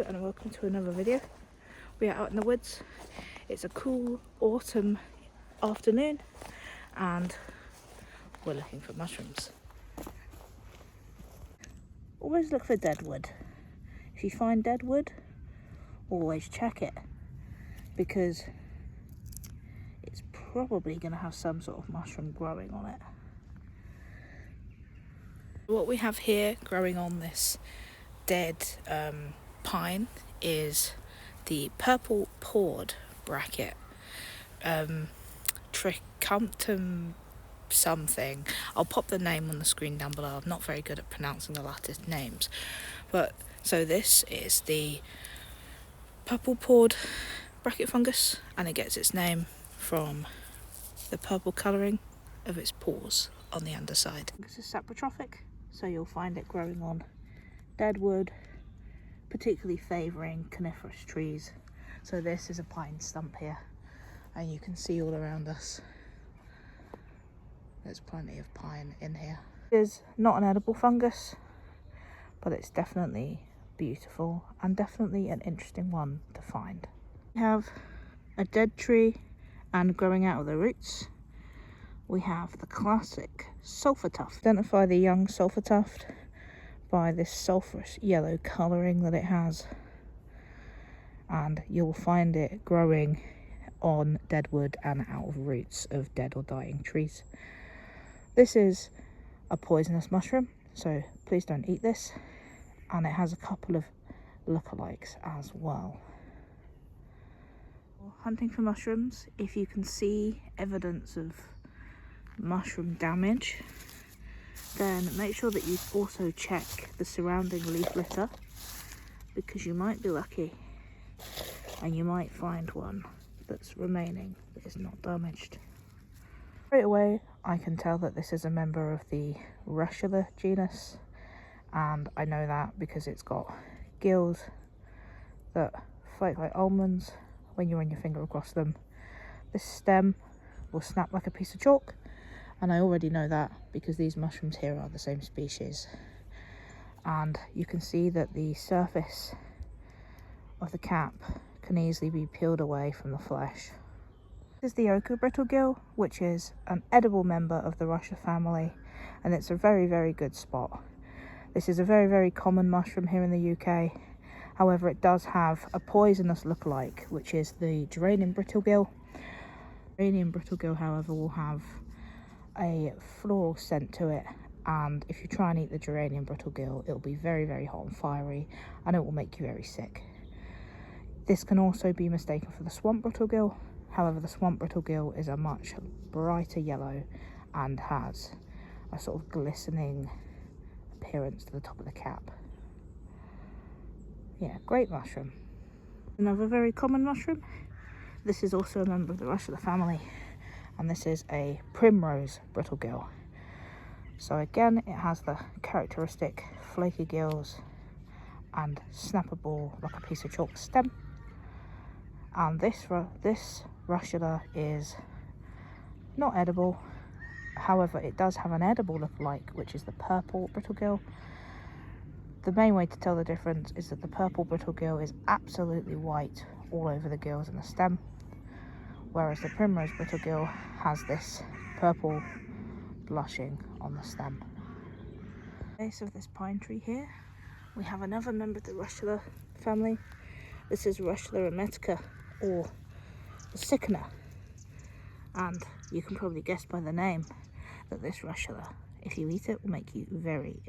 and welcome to another video. We are out in the woods. It's a cool autumn afternoon and we're looking for mushrooms. Always look for dead wood. If you find dead wood, always check it because it's probably going to have some sort of mushroom growing on it. What we have here growing on this dead pine is the purple pawed bracket, Trichuntum something. I'll pop the name on the screen down below. I'm not very good at pronouncing the Latin names, but so this is the purple pawed bracket fungus, and it gets its name from the purple colouring of its pores on the underside. This is saprotrophic, so you'll find it growing on dead wood, particularly favouring coniferous trees. So this is a pine stump here, and you can see all around us there's plenty of pine in here. It is not an edible fungus, but it's definitely beautiful and definitely an interesting one to find. We have a dead tree and growing out of the roots we have the classic sulphur tuft. Identify the young sulphur tuft by this sulphurous yellow colouring that it has, and you'll find it growing on dead wood and out of roots of dead or dying trees. This is a poisonous mushroom, so please don't eat this, and it has a couple of lookalikes as well. Hunting for mushrooms, if you can see evidence of mushroom damage, then make sure that you also check the surrounding leaf litter, because you might be lucky and you might find one that's remaining that is not damaged. Straight away I can tell that this is a member of the Russula genus, and I know that because it's got gills that float like almonds when you run your finger across them. This stem will snap like a piece of chalk, and I already know that because these mushrooms here are the same species. And you can see that the surface of the cap can easily be peeled away from the flesh. This is the ochre brittlegill, which is an edible member of the Russula family, and it's a very good spot. This is a very common mushroom here in the UK. However, it does have a poisonous lookalike, which is the geranium brittlegill. Geranium brittlegill, however, will have a floral scent to it, and if you try and eat the geranium brittlegill, it'll be very hot and fiery, and it will make you very sick. This can also be mistaken for the swamp brittlegill. However, the swamp brittlegill is a much brighter yellow and has a sort of glistening appearance to the top of the cap. Yeah, great mushroom. Another very common mushroom. This is also a member of the Russula family, and this is a primrose brittlegill. So again, it has the characteristic flaky gills and snappable like a piece of chalk stem. And this Russula is not edible. However, it does have an edible lookalike, which is the purple brittlegill. The main way to tell the difference is that the purple brittlegill is absolutely white all over the gills and the stem, whereas the primrose brittlegill has this purple blushing on the stem. At the base of this pine tree here, we have another member of the Russula family. This is Russula emetica, or the sickener, and you can probably guess by the name that this Russula, if you eat it, will make you very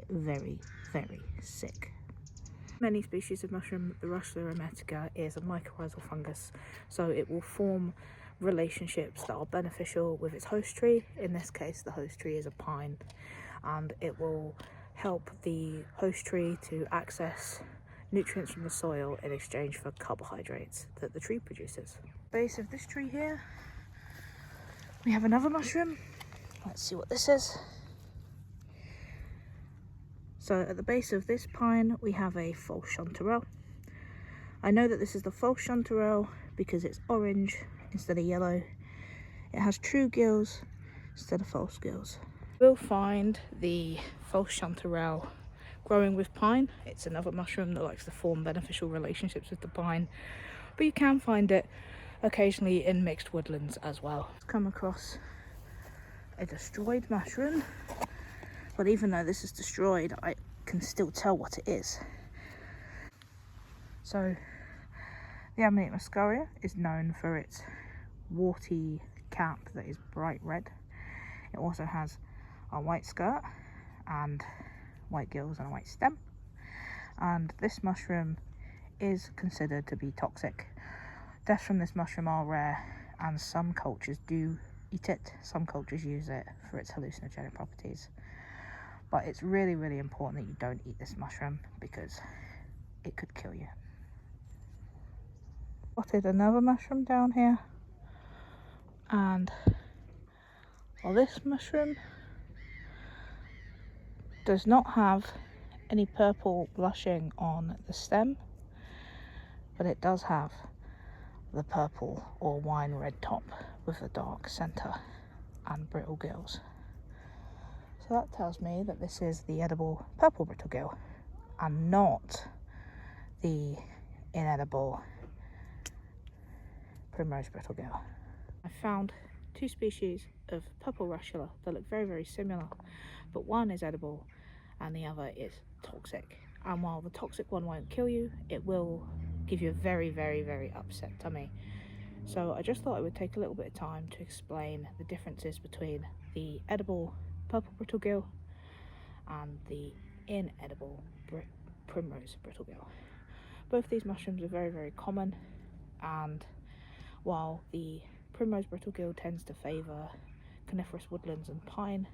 sick. Many species of mushroom, the Russula emetica is a mycorrhizal fungus, so it will form relationships that are beneficial with its host tree. In this case, the host tree is a pine, and it will help the host tree to access nutrients from the soil in exchange for carbohydrates that the tree produces. Base of this tree here, we have another mushroom. Let's see what this is. So at the base of this pine we have a false chanterelle. I know that this is the false chanterelle because it's orange instead of yellow. It has true gills instead of false gills. We'll find the false chanterelle growing with pine. It's another mushroom that likes to form beneficial relationships with the pine, but you can find it occasionally in mixed woodlands as well. I've come across a destroyed mushroom, but even though this is destroyed, I can still tell what it is. So the Amanita muscaria is known for its warty cap that is bright red. It also has a white skirt and white gills and a white stem, and this mushroom is considered to be toxic. Deaths from this mushroom are rare, and some cultures do eat it. Some cultures use it for its hallucinogenic properties, but it's really, really important that you don't eat this mushroom because it could kill you. Spotted another mushroom down here, and well, this mushroom does not have any purple blushing on the stem, but it does have the purple or wine red top with the dark centre and brittle gills. So that tells me that this is the edible purple brittle gill and not the inedible primrose brittle gill. I found two species of purple russula that look very, very similar, but one is edible and the other is toxic. And while the toxic one won't kill you, it will give you a very, very, very upset tummy. So I just thought I would take a little bit of time to explain the differences between the edible purple brittle gill and the inedible primrose brittle gill. Both these mushrooms are very, very common, and while the primrose brittle gill tends to favour coniferous woodlands and pine,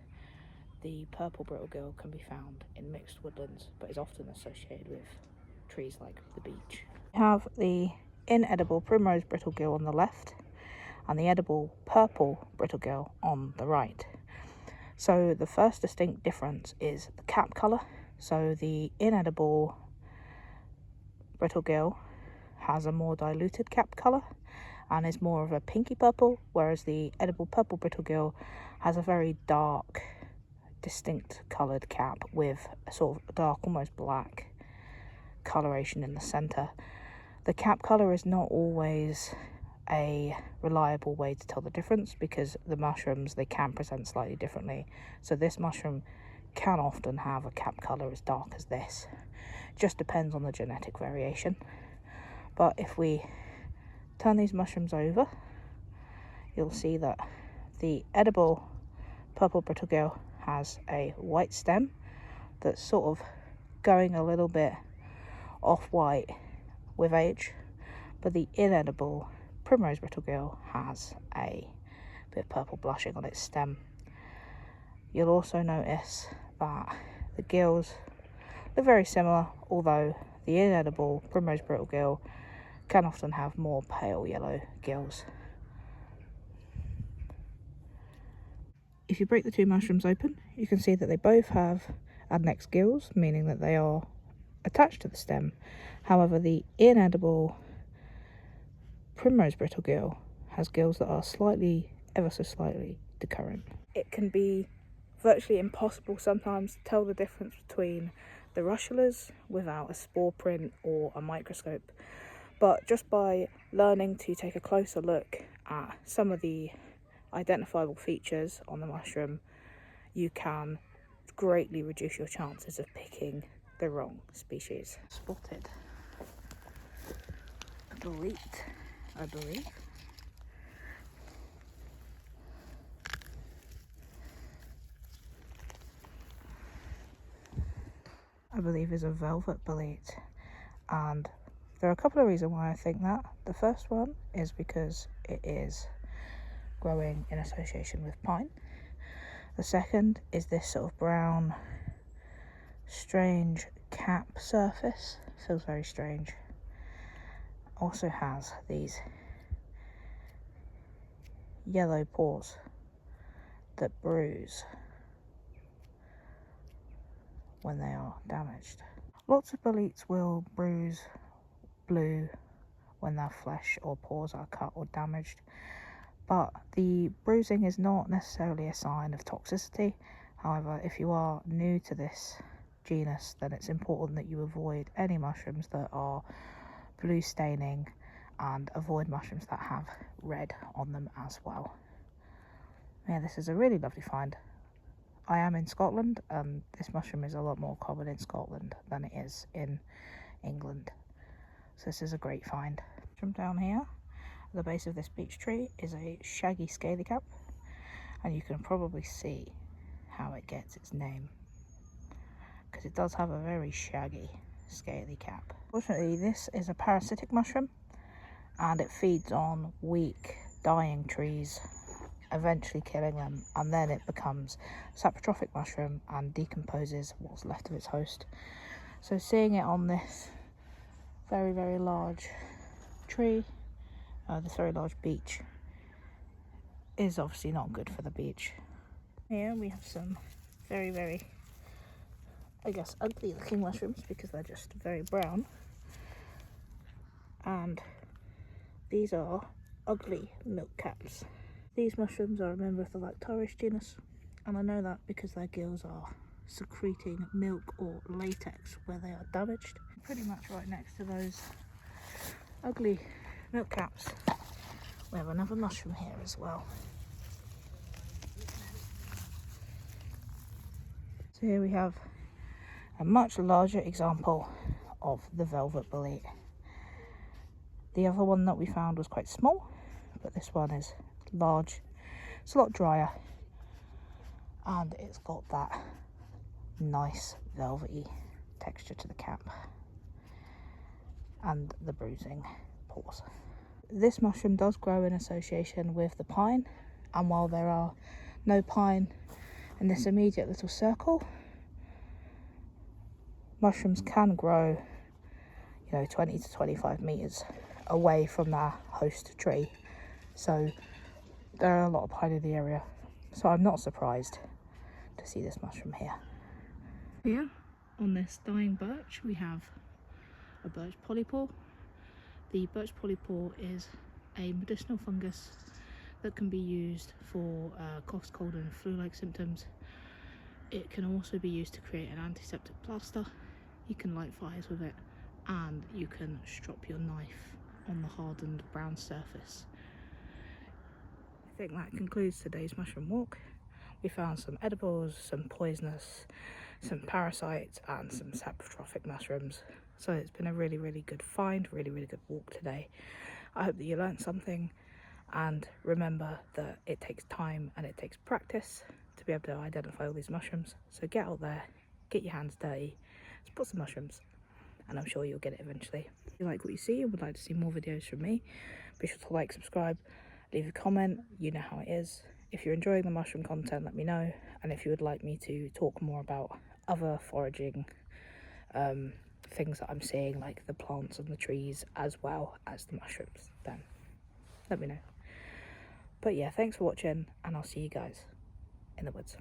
the purple brittle gill can be found in mixed woodlands but is often associated with trees like the beech. We have the inedible primrose brittle gill on the left and the edible purple brittle gill on the right. So the first distinct difference is the cap colour. So the inedible brittle gill has a more diluted cap colour and is more of a pinky purple, whereas the edible purple brittle gill has a very dark, distinct coloured cap with a sort of dark, almost black coloration in the centre. The cap colour is not always a reliable way to tell the difference because the mushrooms, they can present slightly differently. So this mushroom can often have a cap colour as dark as this. Just depends on the genetic variation. But if we turn these mushrooms over, you'll see that the edible purple brittle gill has a white stem that's sort of going a little bit off-white with age, but the inedible primrose brittle gill has a bit of purple blushing on its stem. You'll also notice that the gills look very similar, although the inedible primrose brittle gill can often have more pale yellow gills. If you break the two mushrooms open, you can see that they both have adnex gills, meaning that they are attached to the stem. However, the inedible primrose brittle gill has gills that are slightly, ever so slightly, decurrent. It can be virtually impossible sometimes to tell the difference between the russulas without a spore print or a microscope, but just by learning to take a closer look at some of the identifiable features on the mushroom, you can greatly reduce your chances of picking the wrong species. Spotted a bolete, I believe. Is a velvet bolete, and there are a couple of reasons why I think that. The first one is because it is growing in association with pine. The second is this sort of brown, strange cap surface. Feels very strange. Also has these yellow pores that bruise when they are damaged. Lots of boletes will bruise blue when their flesh or pores are cut or damaged, but the bruising is not necessarily a sign of toxicity. However, if you are new to this genus, then it's important that you avoid any mushrooms that are blue staining and avoid mushrooms that have red on them as well. Yeah, this is a really lovely find. I am in Scotland, and this mushroom is a lot more common in Scotland than it is in England. So this is a great find. From down here, at the base of this beech tree is a shaggy scaly cap, and you can probably see how it gets its name, because it does have a very shaggy scaly cap. Fortunately, this is a parasitic mushroom, and it feeds on weak, dying trees, eventually killing them, and then it becomes a saprotrophic mushroom and decomposes what's left of its host. So seeing it on this very, very large tree, this very large beech, is obviously not good for the beech. Here we have some very, very, I guess, ugly looking mushrooms because they're just very brown. And these are ugly milk caps. These mushrooms are a member of the Lactaris genus, and I know that because their gills are secreting milk or latex where they are damaged. Pretty much right next to those ugly milk caps, we have another mushroom here as well. So here we have a much larger example of the velvet bolete. The other one that we found was quite small, but this one is large. It's a lot drier, and it's got that nice velvety texture to the cap and the bruising pores. This mushroom does grow in association with the pine, and while there are no pine in this immediate little circle, mushrooms can grow, 20 to 25 meters away from their host tree. So there are a lot of pine in the area, so I'm not surprised to see this mushroom here. Here on this dying birch we have a birch polypore. The birch polypore is a medicinal fungus that can be used for cough, cold and flu-like symptoms. It can also be used to create an antiseptic plaster. You can light fires with it, and you can strop your knife on the hardened brown surface. I think that concludes today's mushroom walk. We found some edibles, some poisonous, some parasites and some saprotrophic mushrooms. So it's been a really, really good find, really, really good walk today. I hope that you learned something, and remember that it takes time and it takes practice to be able to identify all these mushrooms. So get out there, get your hands dirty, spot some mushrooms, and I'm sure you'll get it eventually. If you like what you see and would like to see more videos from me, be sure to like, subscribe, leave a comment. You know how it is. If you're enjoying the mushroom content, let me know, and if you would like me to talk more about other foraging things that I'm seeing, like the plants and the trees as well as the mushrooms, then let me know. But yeah, thanks for watching, and I'll see you guys in the woods.